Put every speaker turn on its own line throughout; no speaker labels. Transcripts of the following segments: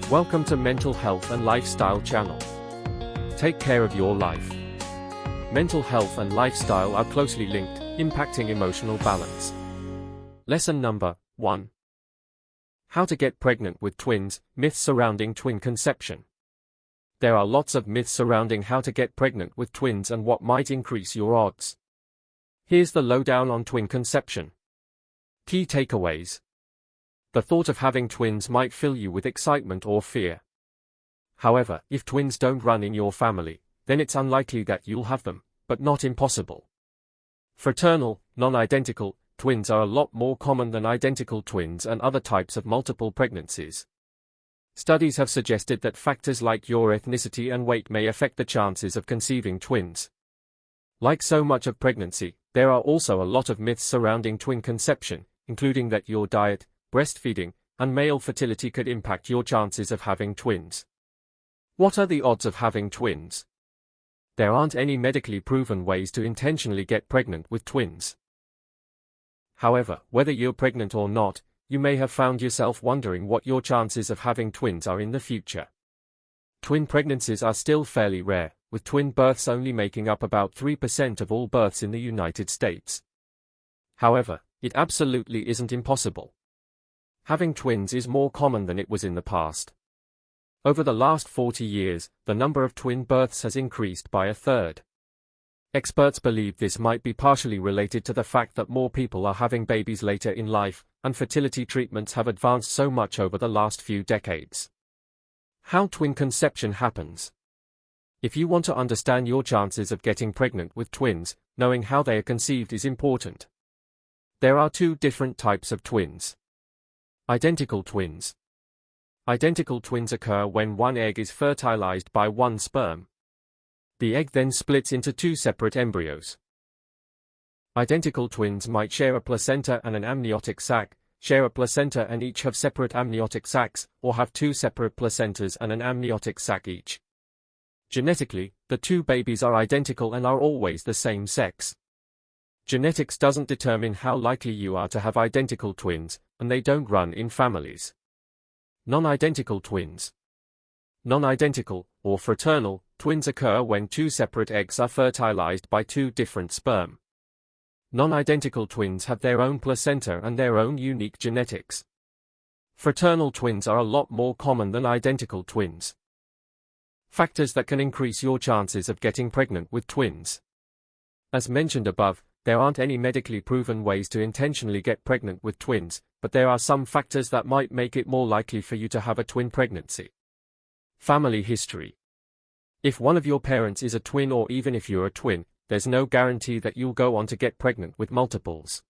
Welcome to Mental Health and Lifestyle channel. Take care of your life. Mental health and lifestyle are closely linked, impacting emotional balance. Lesson number 1. How to get pregnant with twins, myths surrounding twin conception. There are lots of myths surrounding how to get pregnant with twins and what might increase your odds. Here's the lowdown on twin conception. Key takeaways. The thought of having twins might fill you with excitement or fear. However, if twins don't run in your family, then it's unlikely that you'll have them, but not impossible. Fraternal, non-identical, twins are a lot more common than identical twins and other types of multiple pregnancies. Studies have suggested that factors like your ethnicity and weight may affect the chances of conceiving twins. Like so much of pregnancy, there are also a lot of myths surrounding twin conception, including that your diet, breastfeeding, and male fertility could impact your chances of having twins. What are the odds of having twins? There aren't any medically proven ways to intentionally get pregnant with twins. However, whether you're pregnant or not, you may have found yourself wondering what your chances of having twins are in the future. Twin pregnancies are still fairly rare, with twin births only making up about 3% of all births in the United States. However, it absolutely isn't impossible. Having twins is more common than it was in the past. Over the last 40 years, the number of twin births has increased by a third. Experts believe this might be partially related to the fact that more people are having babies later in life, and fertility treatments have advanced so much over the last few decades. How twin conception happens. If you want to understand your chances of getting pregnant with twins, knowing how they are conceived is important. There are two different types of twins. Identical twins. Identical twins occur when one egg is fertilized by one sperm. The egg then splits into two separate embryos. Identical twins might share a placenta and an amniotic sac, share a placenta and each have separate amniotic sacs, or have two separate placentas and an amniotic sac each. Genetically, the two babies are identical and are always the same sex. Genetics doesn't determine how likely you are to have identical twins, and they don't run in families. Non-identical twins. Non-identical, or fraternal, twins occur when two separate eggs are fertilized by two different sperm. Non-identical twins have their own placenta and their own unique genetics. Fraternal twins are a lot more common than identical twins. Factors that can increase your chances of getting pregnant with twins. As mentioned above, there aren't any medically proven ways to intentionally get pregnant with twins, but there are some factors that might make it more likely for you to have a twin pregnancy. Family history. If one of your parents is a twin or even if you're a twin, there's no guarantee that you'll go on to get pregnant with multiples.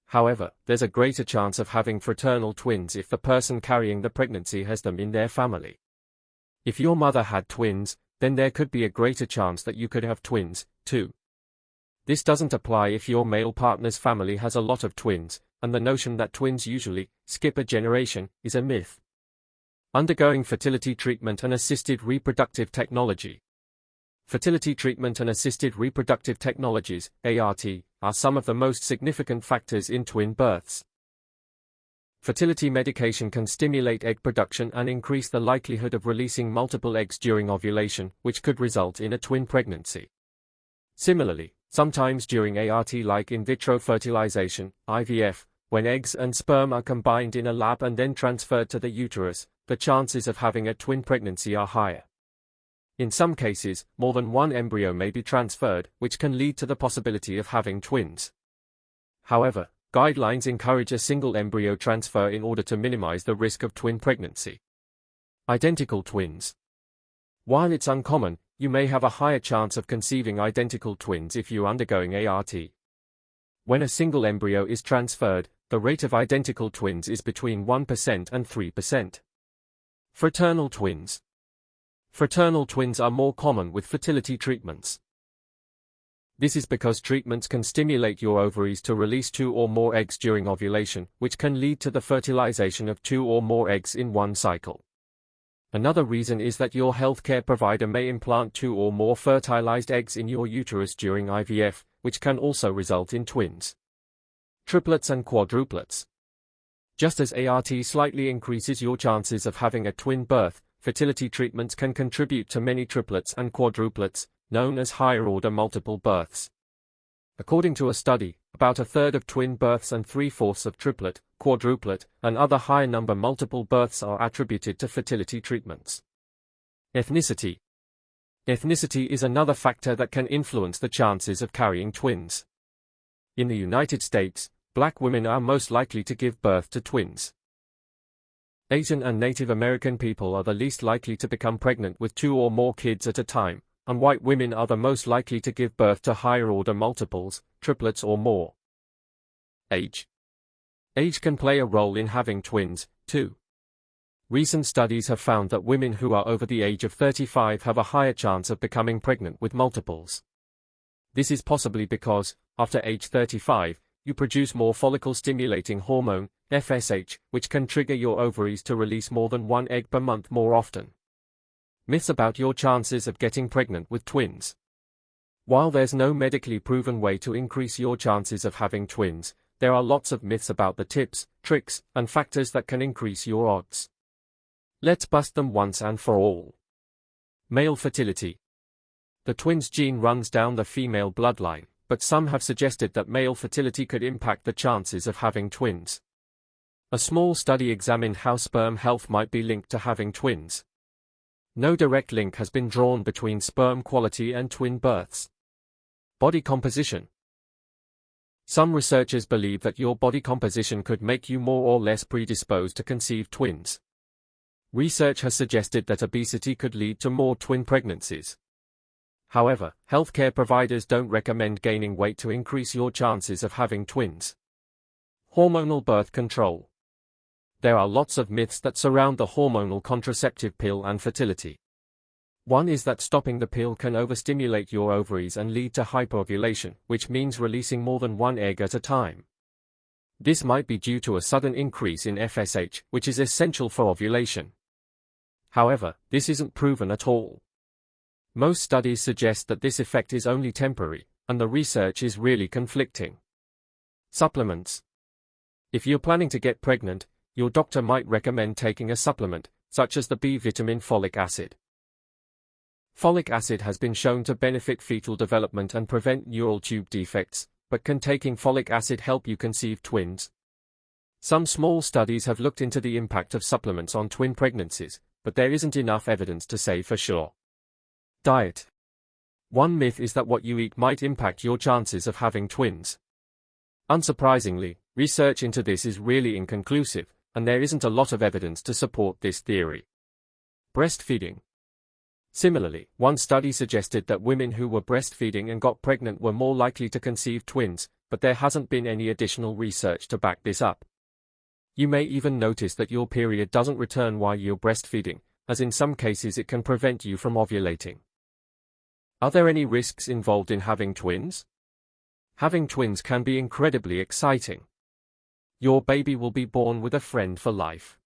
However, there's a greater chance of having fraternal twins if the person carrying the pregnancy has them in their family. If your mother had twins, then there could be a greater chance that you could have twins, too. This doesn't apply if your male partner's family has a lot of twins, and the notion that twins usually skip a generation is a myth. Undergoing fertility treatment and assisted reproductive technology. Fertility treatment and assisted reproductive technologies, ART, are some of the most significant factors in twin births. Fertility medication can stimulate egg production and increase the likelihood of releasing multiple eggs during ovulation, which could result in a twin pregnancy. Similarly, sometimes during ART like in vitro fertilization, IVF, when eggs and sperm are combined in a lab and then transferred to the uterus, the chances of having a twin pregnancy are higher. In some cases, more than one embryo may be transferred, which can lead to the possibility of having twins. However, guidelines encourage a single embryo transfer in order to minimize the risk of twin pregnancy. Identical twins. While it's uncommon, you may have a higher chance of conceiving identical twins if you're undergoing ART. When a single embryo is transferred, the rate of identical twins is between 1% and 3%. Fraternal twins. Fraternal twins are more common with fertility treatments. This is because treatments can stimulate your ovaries to release two or more eggs during ovulation, which can lead to the fertilization of two or more eggs in one cycle. Another reason is that your healthcare provider may implant two or more fertilized eggs in your uterus during IVF, which can also result in twins. Triplets and quadruplets. Just as ART slightly increases your chances of having a twin birth, fertility treatments can contribute to many triplets and quadruplets, known as higher-order multiple births. According to a study, about a third of twin births and 3/4 of triplet, quadruplet, and other high-number multiple births are attributed to fertility treatments. Ethnicity. Ethnicity is another factor that can influence the chances of carrying twins. In the United States, Black women are most likely to give birth to twins. Asian and Native American people are the least likely to become pregnant with 2 or more kids at a time, and white women are the most likely to give birth to higher-order multiples, triplets or more. Age. Age can play a role in having twins, too. Recent studies have found that women who are over the age of 35 have a higher chance of becoming pregnant with multiples. This is possibly because, after age 35, you produce more follicle-stimulating hormone, FSH, which can trigger your ovaries to release more than 1 egg per month more often. Myths about your chances of getting pregnant with twins. While there's no medically proven way to increase your chances of having twins, there are lots of myths about the tips, tricks, and factors that can increase your odds. Let's bust them once and for all. Male fertility. The twins gene runs down the female bloodline, but some have suggested that male fertility could impact the chances of having twins. A small study examined how sperm health might be linked to having twins. No direct link has been drawn between sperm quality and twin births. Body composition. Some researchers believe that your body composition could make you more or less predisposed to conceive twins. Research has suggested that obesity could lead to more twin pregnancies. However, healthcare providers don't recommend gaining weight to increase your chances of having twins. Hormonal birth control. There are lots of myths that surround the hormonal contraceptive pill and fertility. One is that stopping the pill can overstimulate your ovaries and lead to hyperovulation, which means releasing more than 1 egg at a time. This might be due to a sudden increase in FSH, which is essential for ovulation. However, this isn't proven at all. Most studies suggest that this effect is only temporary, and the research is really conflicting. Supplements. If you're planning to get pregnant, your doctor might recommend taking a supplement, such as the B vitamin folic acid. Folic acid has been shown to benefit fetal development and prevent neural tube defects, but can taking folic acid help you conceive twins? Some small studies have looked into the impact of supplements on twin pregnancies, but there isn't enough evidence to say for sure. Diet. One myth is that what you eat might impact your chances of having twins. Unsurprisingly, research into this is really inconclusive, and there isn't a lot of evidence to support this theory. Breastfeeding. Similarly, one study suggested that women who were breastfeeding and got pregnant were more likely to conceive twins, but there hasn't been any additional research to back this up. You may even notice that your period doesn't return while you're breastfeeding, as in some cases it can prevent you from ovulating. Are there any risks involved in having twins? Having twins can be incredibly exciting. Your baby will be born with a friend for life.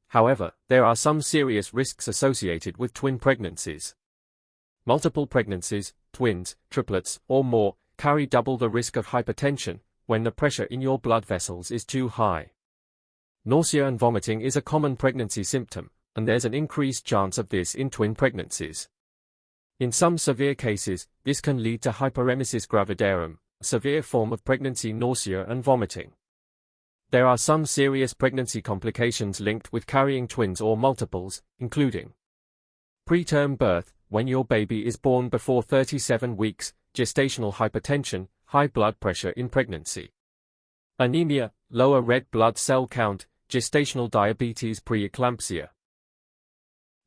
However, there are some serious risks associated with twin pregnancies. Multiple pregnancies, twins, triplets, or more, carry double the risk of hypertension when the pressure in your blood vessels is too high. Nausea and vomiting is a common pregnancy symptom, and there's an increased chance of this in twin pregnancies. In some severe cases, this can lead to hyperemesis gravidarum, a severe form of pregnancy nausea and vomiting. There are some serious pregnancy complications linked with carrying twins or multiples, including preterm birth, when your baby is born before 37 weeks, gestational hypertension, high blood pressure in pregnancy, anemia, lower red blood cell count, gestational diabetes preeclampsia.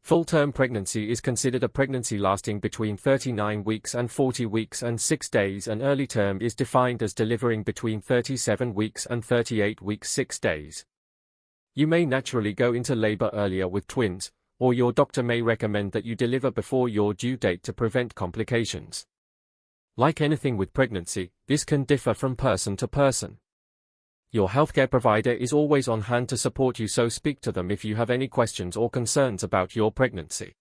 Full-term pregnancy is considered a pregnancy lasting between 39 weeks and 40 weeks and 6 days, and early term is defined as delivering between 37 weeks and 38 weeks 6 days. You may naturally go into labor earlier with twins, or your doctor may recommend that you deliver before your due date to prevent complications. Like anything with pregnancy, this can differ from person to person. Your healthcare provider is always on hand to support you, so speak to them if you have any questions or concerns about your pregnancy.